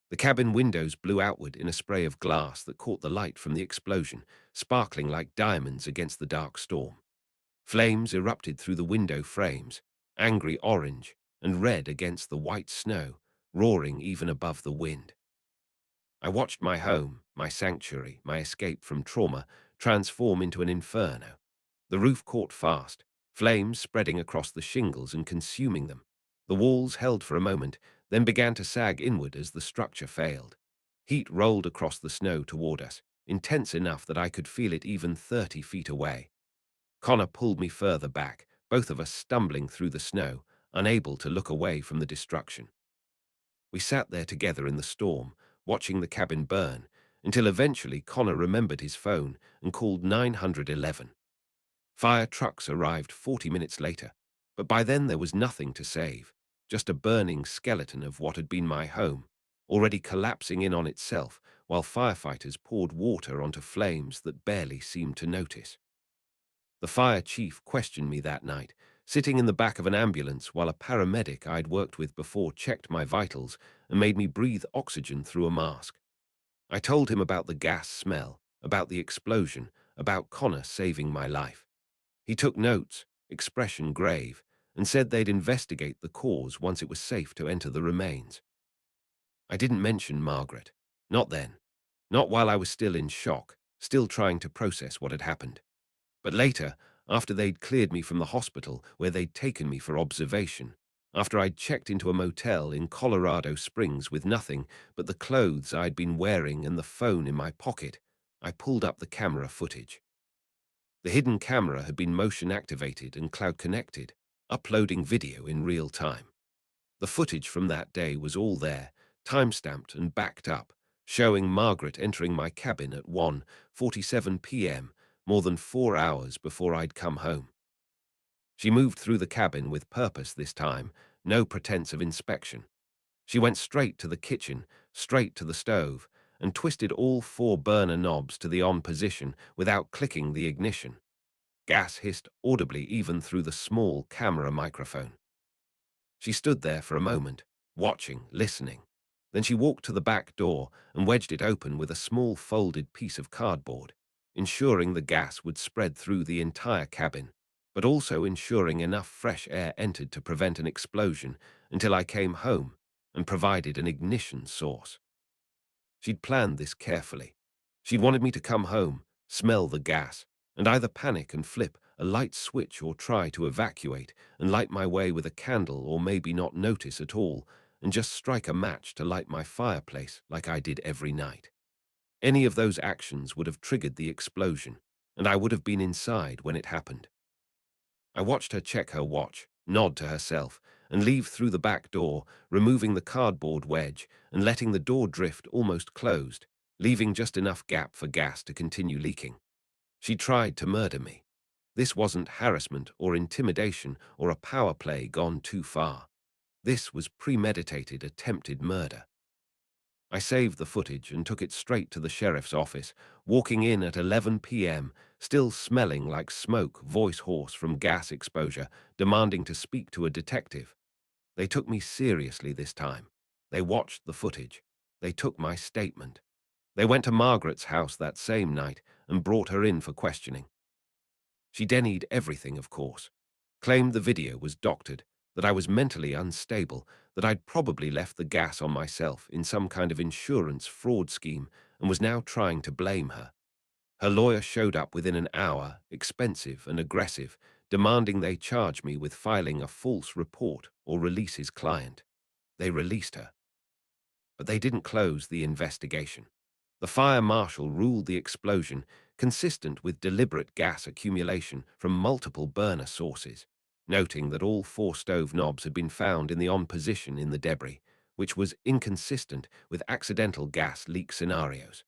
The cabin windows blew outward in a spray of glass that caught the light from the explosion, sparkling like diamonds against the dark storm. Flames erupted through the window frames, angry orange and red against the white snow, roaring even above the wind. I watched my home, my sanctuary, my escape from trauma, transform into an inferno. The roof caught fast, flames spreading across the shingles and consuming them. The walls held for a moment, then began to sag inward as the structure failed. Heat rolled across the snow toward us, intense enough that I could feel it even 30 feet away. Connor pulled me further back, both of us stumbling through the snow, unable to look away from the destruction. We sat there together in the storm, watching the cabin burn, until eventually Connor remembered his phone and called 911. Fire trucks arrived 40 minutes later, but by then there was nothing to save, just a burning skeleton of what had been my home, already collapsing in on itself while firefighters poured water onto flames that barely seemed to notice. The fire chief questioned me that night, sitting in the back of an ambulance while a paramedic I'd worked with before checked my vitals and made me breathe oxygen through a mask. I told him about the gas smell, about the explosion, about Connor saving my life. He took notes, expression grave, and said they'd investigate the cause once it was safe to enter the remains. I didn't mention Margaret. Not then. Not while I was still in shock, still trying to process what had happened. But later, after they'd cleared me from the hospital where they'd taken me for observation, after I'd checked into a motel in Colorado Springs with nothing but the clothes I'd been wearing and the phone in my pocket, I pulled up the camera footage. The hidden camera had been motion activated and cloud connected, uploading video in real time. The footage from that day was all there, time-stamped and backed up, showing Margaret entering my cabin at 1:47 p.m., more than 4 hours before I'd come home. She moved through the cabin with purpose this time, no pretense of inspection. She went straight to the kitchen, straight to the stove, and twisted all 4 burner knobs to the on position without clicking the ignition. Gas hissed audibly even through the small camera microphone. She stood there for a moment, watching, listening. Then she walked to the back door and wedged it open with a small folded piece of cardboard, ensuring the gas would spread through the entire cabin, but also ensuring enough fresh air entered to prevent an explosion until I came home and provided an ignition source. She'd planned this carefully. She'd wanted me to come home, smell the gas, and either panic and flip a light switch or try to evacuate and light my way with a candle or maybe not notice at all and just strike a match to light my fireplace like I did every night. Any of those actions would have triggered the explosion, and I would have been inside when it happened. I watched her check her watch, nod to herself, and leave through the back door, removing the cardboard wedge and letting the door drift almost closed, leaving just enough gap for gas to continue leaking. She tried to murder me. This wasn't harassment or intimidation or a power play gone too far. This was premeditated attempted murder. I saved the footage and took it straight to the sheriff's office, walking in at 11 p.m., still smelling like smoke, voice hoarse from gas exposure, demanding to speak to a detective. They took me seriously this time. They watched the footage. They took my statement. They went to Margaret's house that same night and brought her in for questioning. She denied everything, of course, claimed the video was doctored, that I was mentally unstable, that I'd probably left the gas on myself in some kind of insurance fraud scheme and was now trying to blame her. Her lawyer showed up within an hour, expensive and aggressive, demanding they charge me with filing a false report or release his client. They released her. But they didn't close the investigation. The fire marshal ruled the explosion consistent with deliberate gas accumulation from multiple burner sources, noting that all 4 stove knobs had been found in the on position in the debris, which was inconsistent with accidental gas leak scenarios.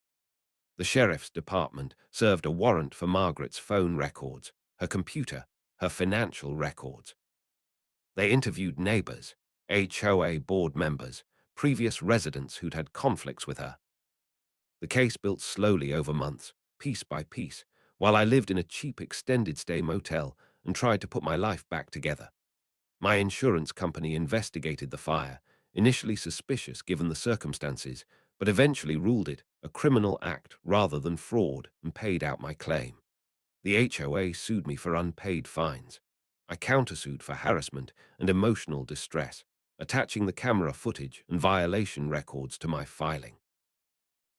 The sheriff's department served a warrant for Margaret's phone records, her computer, her financial records. They interviewed neighbors, HOA board members, previous residents who'd had conflicts with her. The case built slowly over months, piece by piece, while I lived in a cheap extended-stay motel and tried to put my life back together. My insurance company investigated the fire, initially suspicious given the circumstances, but eventually ruled it a criminal act rather than fraud and paid out my claim. The HOA sued me for unpaid fines. I countersued for harassment and emotional distress, attaching the camera footage and violation records to my filing.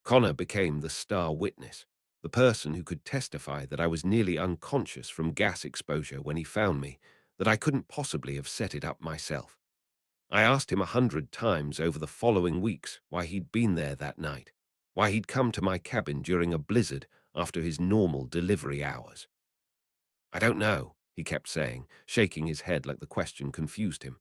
Connor became the star witness, the person who could testify that I was nearly unconscious from gas exposure when he found me, that I couldn't possibly have set it up myself. I asked him 100 times over the following weeks why he'd been there that night, why he'd come to my cabin during a blizzard after his normal delivery hours. I don't know, he kept saying, shaking his head like the question confused him.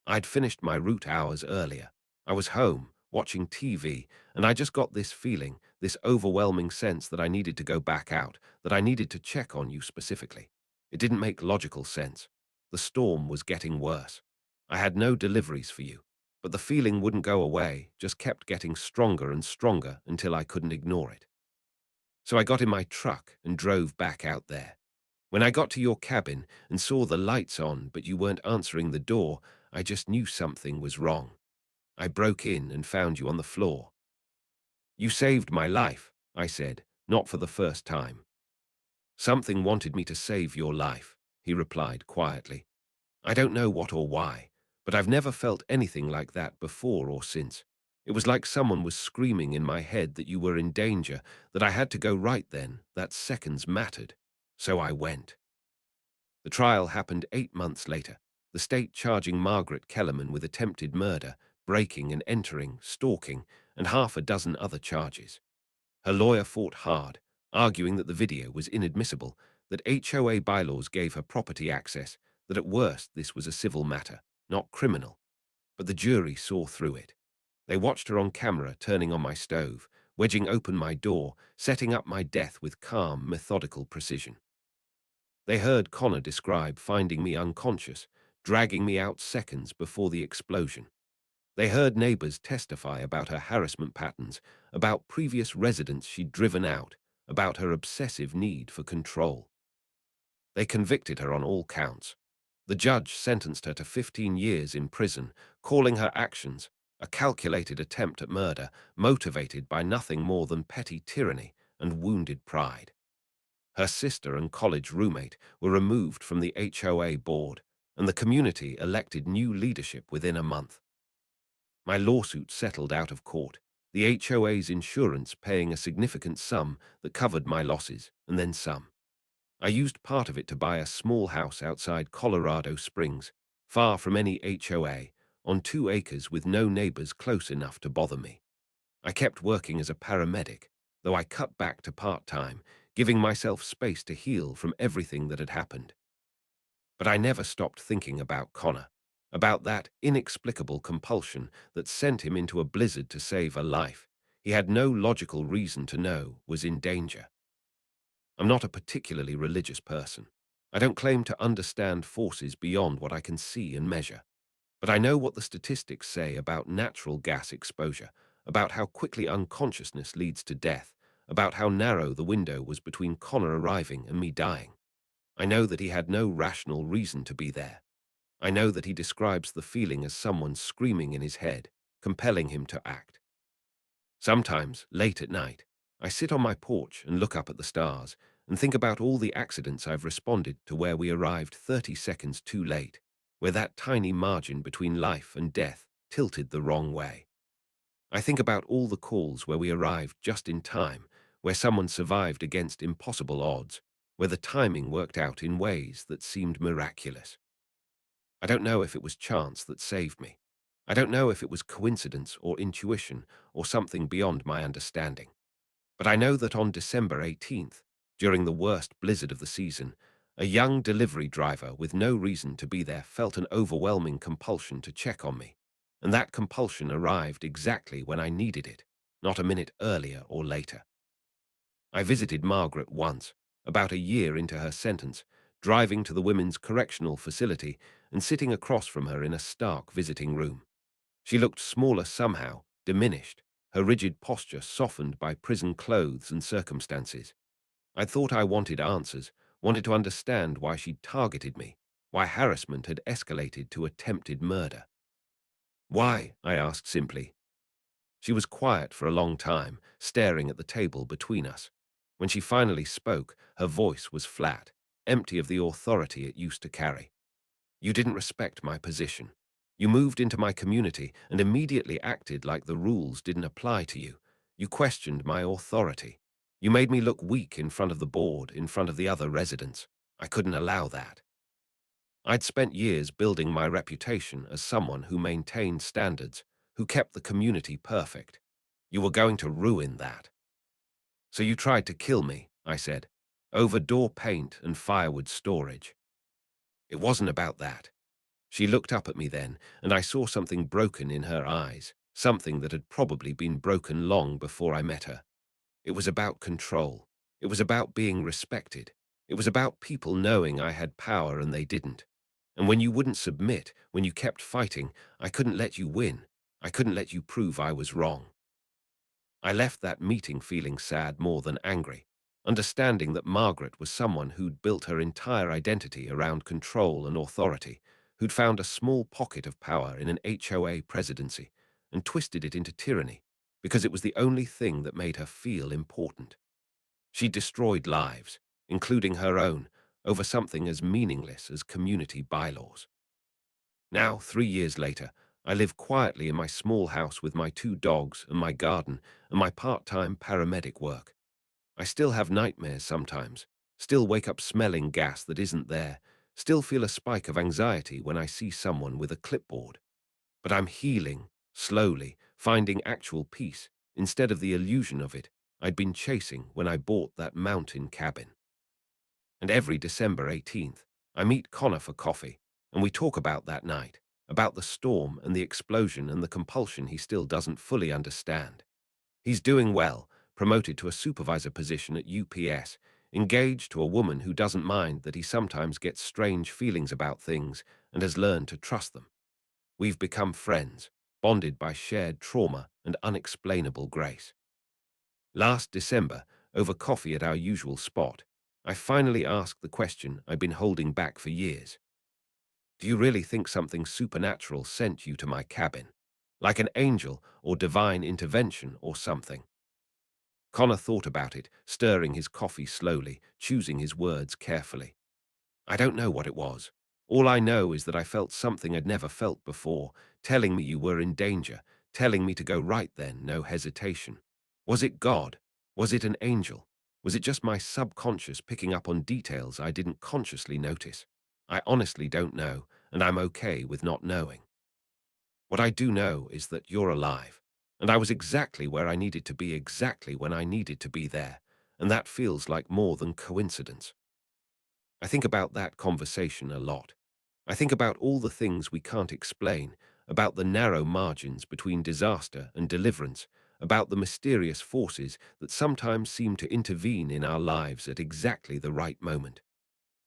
I'd finished my route hours earlier. I was home, watching TV, and I just got this feeling, this overwhelming sense that I needed to go back out, that I needed to check on you specifically. It didn't make logical sense. The storm was getting worse. I had no deliveries for you, but the feeling wouldn't go away, just kept getting stronger and stronger until I couldn't ignore it. So I got in my truck and drove back out there. When I got to your cabin and saw the lights on but you weren't answering the door, I just knew something was wrong. I broke in and found you on the floor. You saved my life, I said, not for the first time. Something wanted me to save your life, he replied quietly. I don't know what or why, but I've never felt anything like that before or since. It was like someone was screaming in my head that you were in danger, that I had to go right then, that seconds mattered. So I went. The trial happened 8 months later, the state charging Margaret Kellerman with attempted murder, breaking and entering, stalking, and half a dozen other charges. Her lawyer fought hard, arguing that the video was inadmissible, that HOA bylaws gave her property access, that at worst this was a civil matter, not criminal. But the jury saw through it. They watched her on camera turning on my stove, wedging open my door, setting up my death with calm, methodical precision. They heard Connor describe finding me unconscious, dragging me out seconds before the explosion. They heard neighbors testify about her harassment patterns, about previous residents she'd driven out, about her obsessive need for control. They convicted her on all counts. The judge sentenced her to 15 years in prison, calling her actions a calculated attempt at murder motivated by nothing more than petty tyranny and wounded pride. Her sister and college roommate were removed from the HOA board, and the community elected new leadership within a month. My lawsuit settled out of court, the HOA's insurance paying a significant sum that covered my losses, and then some. I used part of it to buy a small house outside Colorado Springs, far from any HOA, on 2 acres with no neighbors close enough to bother me. I kept working as a paramedic, though I cut back to part-time, giving myself space to heal from everything that had happened. But I never stopped thinking about Connor, about that inexplicable compulsion that sent him into a blizzard to save a life he had no logical reason to know was in danger. I'm not a particularly religious person. I don't claim to understand forces beyond what I can see and measure. But I know what the statistics say about natural gas exposure, about how quickly unconsciousness leads to death, about how narrow the window was between Connor arriving and me dying. I know that he had no rational reason to be there. I know that he describes the feeling as someone screaming in his head, compelling him to act. Sometimes, late at night, I sit on my porch and look up at the stars and think about all the accidents I've responded to where we arrived 30 seconds too late, where that tiny margin between life and death tilted the wrong way. I think about all the calls where we arrived just in time, where someone survived against impossible odds, where the timing worked out in ways that seemed miraculous. I don't know if it was chance that saved me. I don't know if it was coincidence or intuition or something beyond my understanding. But I know that on December 18th, during the worst blizzard of the season, a young delivery driver with no reason to be there felt an overwhelming compulsion to check on me. And that compulsion arrived exactly when I needed it, not a minute earlier or later. I visited Margaret once, about a year into her sentence, driving to the women's correctional facility and sitting across from her in a stark visiting room. She looked smaller somehow, diminished, her rigid posture softened by prison clothes and circumstances. I thought I wanted answers, wanted to understand why she'd targeted me, why harassment had escalated to attempted murder. Why? I asked simply. She was quiet for a long time, staring at the table between us. When she finally spoke, her voice was flat, empty of the authority it used to carry. You didn't respect my position. You moved into my community and immediately acted like the rules didn't apply to you. You questioned my authority. You made me look weak in front of the board, in front of the other residents. I couldn't allow that. I'd spent years building my reputation as someone who maintained standards, who kept the community perfect. You were going to ruin that. So you tried to kill me, I said, over door paint and firewood storage. It wasn't about that. She looked up at me then, and I saw something broken in her eyes, something that had probably been broken long before I met her. It was about control. It was about being respected. It was about people knowing I had power and they didn't. And when you wouldn't submit, when you kept fighting, I couldn't let you win. I couldn't let you prove I was wrong. I left that meeting feeling sad more than angry, understanding that Margaret was someone who'd built her entire identity around control and authority, who'd found a small pocket of power in an HOA presidency and twisted it into tyranny because it was the only thing that made her feel important. She destroyed lives, including her own, over something as meaningless as community bylaws. Now, 3 years later, I live quietly in my small house with my 2 dogs and my garden and my part-time paramedic work. I still have nightmares sometimes, still wake up smelling gas that isn't there, still feel a spike of anxiety when I see someone with a clipboard. But I'm healing, slowly, finding actual peace, instead of the illusion of it I'd been chasing when I bought that mountain cabin. And every December 18th, I meet Connor for coffee, and we talk about that night, about the storm and the explosion and the compulsion he still doesn't fully understand. He's doing well, promoted to a supervisor position at UPS, engaged to a woman who doesn't mind that he sometimes gets strange feelings about things and has learned to trust them. We've become friends, bonded by shared trauma and unexplainable grace. Last December, over coffee at our usual spot, I finally asked the question I'd been holding back for years. Do you really think something supernatural sent you to my cabin? Like an angel or divine intervention or something? Connor thought about it, stirring his coffee slowly, choosing his words carefully. I don't know what it was. All I know is that I felt something I'd never felt before, telling me you were in danger, telling me to go right then, no hesitation. Was it God? Was it an angel? Was it just my subconscious picking up on details I didn't consciously notice? I honestly don't know, and I'm okay with not knowing. What I do know is that you're alive, and I was exactly where I needed to be exactly when I needed to be there, and that feels like more than coincidence. I think about that conversation a lot. I think about all the things we can't explain, about the narrow margins between disaster and deliverance, about the mysterious forces that sometimes seem to intervene in our lives at exactly the right moment.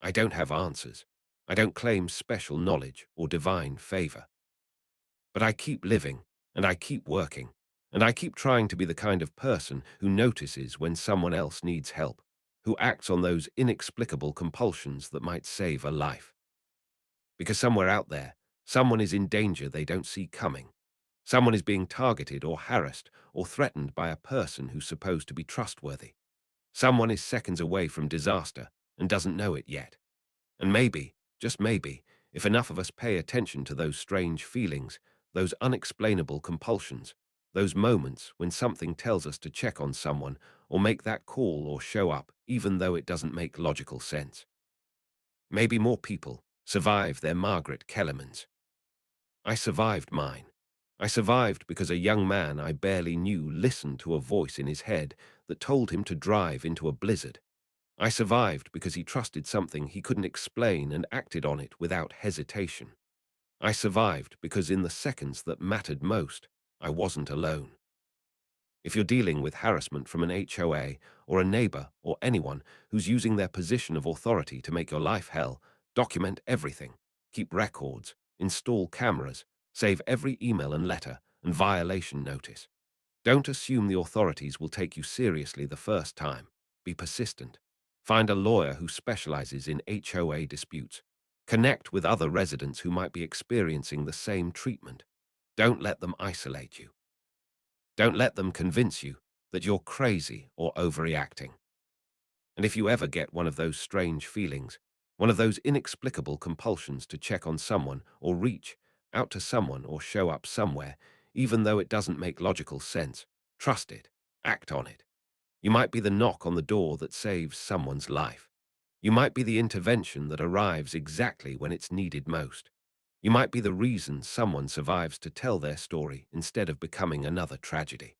I don't have answers. I don't claim special knowledge or divine favor. But I keep living, and I keep working. And I keep trying to be the kind of person who notices when someone else needs help, who acts on those inexplicable compulsions that might save a life. Because somewhere out there, someone is in danger they don't see coming. Someone is being targeted or harassed or threatened by a person who's supposed to be trustworthy. Someone is seconds away from disaster and doesn't know it yet. And maybe, just maybe, if enough of us pay attention to those strange feelings, those unexplainable compulsions, those moments when something tells us to check on someone or make that call or show up, even though it doesn't make logical sense, maybe more people survive their Margaret Kellermans. I survived mine. I survived because a young man I barely knew listened to a voice in his head that told him to drive into a blizzard. I survived because he trusted something he couldn't explain and acted on it without hesitation. I survived because in the seconds that mattered most, I wasn't alone. If you're dealing with harassment from an HOA or a neighbor or anyone who's using their position of authority to make your life hell, document everything. Keep records, install cameras, save every email and letter and violation notice. Don't assume the authorities will take you seriously the first time. Be persistent. Find a lawyer who specializes in HOA disputes. Connect with other residents who might be experiencing the same treatment. Don't let them isolate you. Don't let them convince you that you're crazy or overreacting. And if you ever get one of those strange feelings, one of those inexplicable compulsions to check on someone or reach out to someone or show up somewhere, even though it doesn't make logical sense, trust it, act on it. You might be the knock on the door that saves someone's life. You might be the intervention that arrives exactly when it's needed most. You might be the reason someone survives to tell their story instead of becoming another tragedy.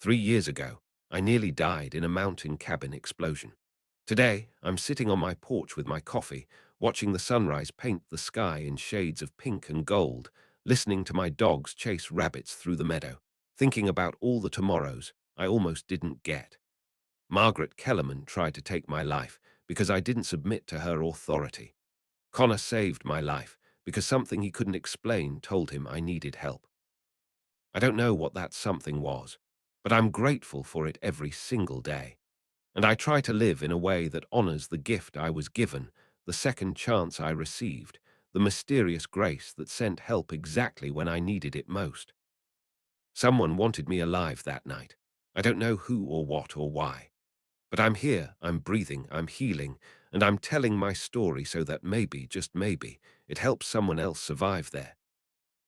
3 years ago, I nearly died in a mountain cabin explosion. Today, I'm sitting on my porch with my coffee, watching the sunrise paint the sky in shades of pink and gold, listening to my dogs chase rabbits through the meadow, thinking about all the tomorrows I almost didn't get. Margaret Kellerman tried to take my life because I didn't submit to her authority. Connor saved my life because something he couldn't explain told him I needed help. I don't know what that something was, but I'm grateful for it every single day. And I try to live in a way that honors the gift I was given, the second chance I received, the mysterious grace that sent help exactly when I needed it most. Someone wanted me alive that night. I don't know who or what or why. But I'm here, I'm breathing, I'm healing, and I'm telling my story so that maybe, just maybe, it helps someone else survive there.